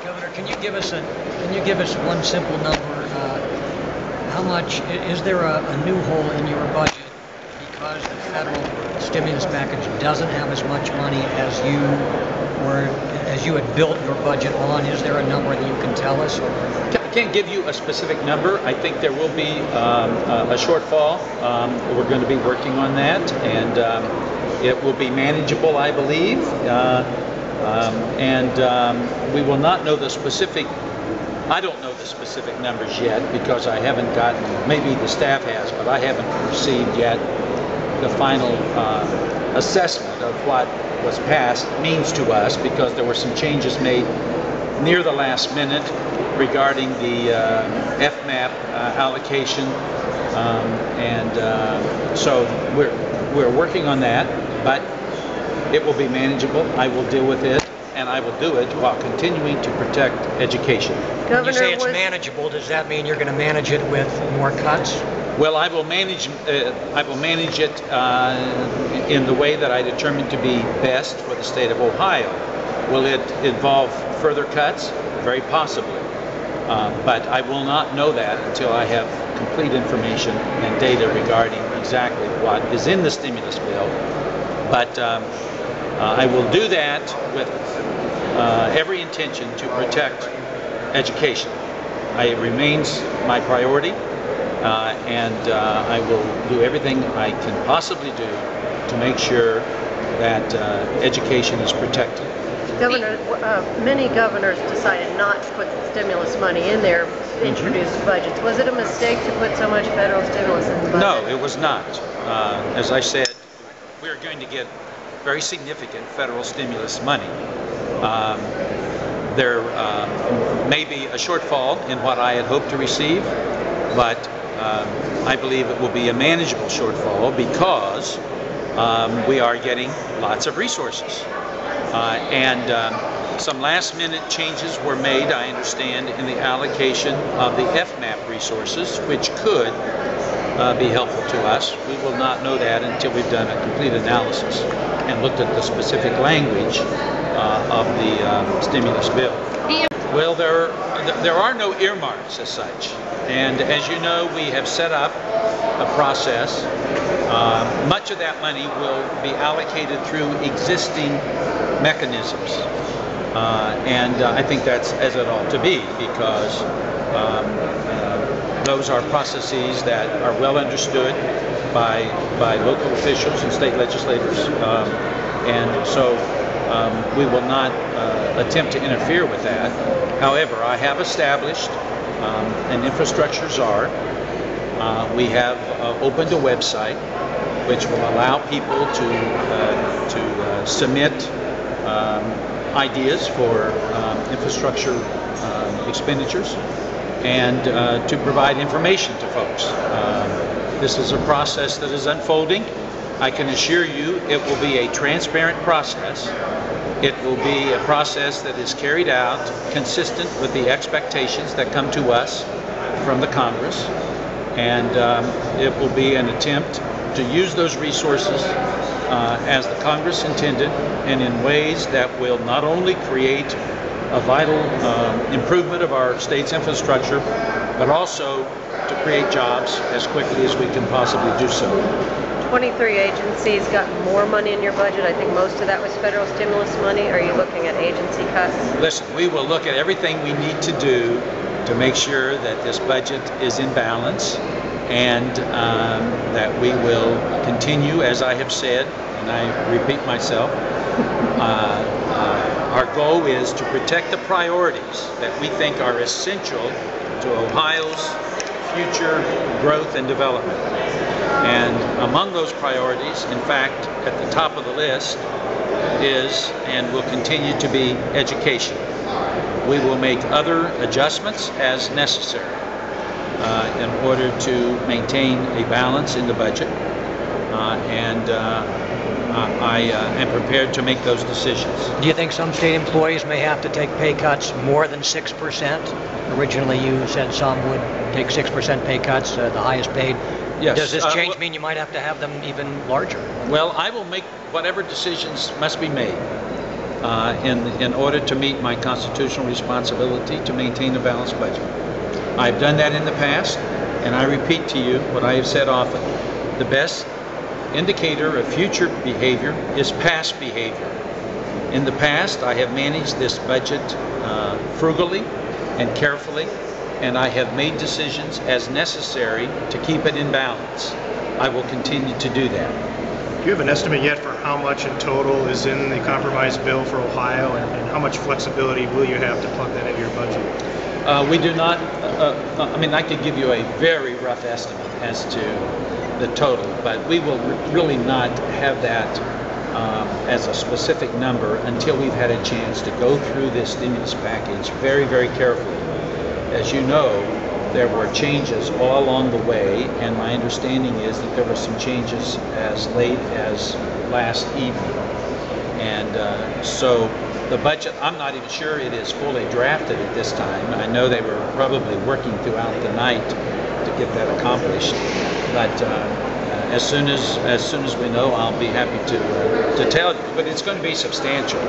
Governor, can you give us one simple number? How much is there a new hole in your budget because the federal stimulus package doesn't have as much money as you had built your budget on? Is there a number that you can tell us? I can't give you a specific number. I think there will be a shortfall. We're going to be working on that, and it will be manageable, I believe. We will not know the specific. I don't know the specific numbers yet because I haven't gotten. Maybe the staff has, but I haven't received yet the final assessment of what was passed means to us, because there were some changes made near the last minute regarding the FMAP allocation, so we're working on that, but it will be manageable. I will deal with it, and I will do it while continuing to protect education. When you say it's manageable, does that mean you're going to manage it with more cuts? Well, I will manage it in the way that I determine to be best for the state of Ohio. Will it involve further cuts? Very possibly. But I will not know that until I have complete information and data regarding exactly what is in the stimulus bill. But I will do that with every intention to protect education. It remains my priority. I will do everything I can possibly do to make sure that education is protected. Governor, many governors decided not to put stimulus money in their introduced budgets. Was it a mistake to put so much federal stimulus in the budget? No, it was not. As I said, we're going to get very significant federal stimulus money. There may be a shortfall in what I had hoped to receive, but I believe it will be a manageable shortfall because we are getting lots of resources. Some last-minute changes were made, I understand, in the allocation of the FMAP resources, which could be helpful to us. We will not know that until we've done a complete analysis and looked at the specific language of the stimulus bill. Well, there are no earmarks as such. And as you know, we have set up a process. Much of that money will be allocated through existing mechanisms. I think that's as it ought to be, because those are processes that are well understood by local officials and state legislators. We will not attempt to interfere with that. However, I have established an infrastructure czar. We have opened a website which will allow people to submit ideas for infrastructure expenditures and to provide information to folks. This is a process that is unfolding. I can assure you it will be a transparent process. It will be a process that is carried out consistent with the expectations that come to us from the Congress, and it will be an attempt to use those resources as the Congress intended, and in ways that will not only create a vital improvement of our state's infrastructure, but also to create jobs as quickly as we can possibly do so. 23 agencies got more money in your budget. I think most of that was federal stimulus money. Are you looking at agency cuts? Listen, we will look at everything we need to do to make sure that this budget is in balance, and that we will continue, as I have said, and I repeat myself, our goal is to protect the priorities that we think are essential to Ohio's future growth and development. And among those priorities, in fact, at the top of the list is, and will continue to be, education. We will make other adjustments as necessary in order to maintain a balance in the budget, I am prepared to make those decisions. Do you think some state employees may have to take pay cuts more than 6%? Originally you said some would take 6% pay cuts, the highest paid. Yes. Does this change mean you might have to have them even larger? Well, I will make whatever decisions must be made. in order to meet my constitutional responsibility to maintain a balanced budget. I've done that in the past, and I repeat to you what I have said often. The best indicator of future behavior is past behavior. In the past, I have managed this budget frugally and carefully, and I have made decisions as necessary to keep it in balance. I will continue to do that. Do you have an estimate yet for how much in total is in the compromise bill for Ohio, and how much flexibility will you have to plug that into your budget? We do not, I mean, I could give you a very rough estimate as to the total, but we will really not have that as a specific number until we've had a chance to go through this stimulus package very, very carefully. As you know, there were changes all along the way, and my understanding is that there were some changes as late as last evening. And so the budget, I'm not even sure it is fully drafted at this time. I know they were probably working throughout the night to get that accomplished. But as soon as we know, I'll be happy to tell you. But it's going to be substantial.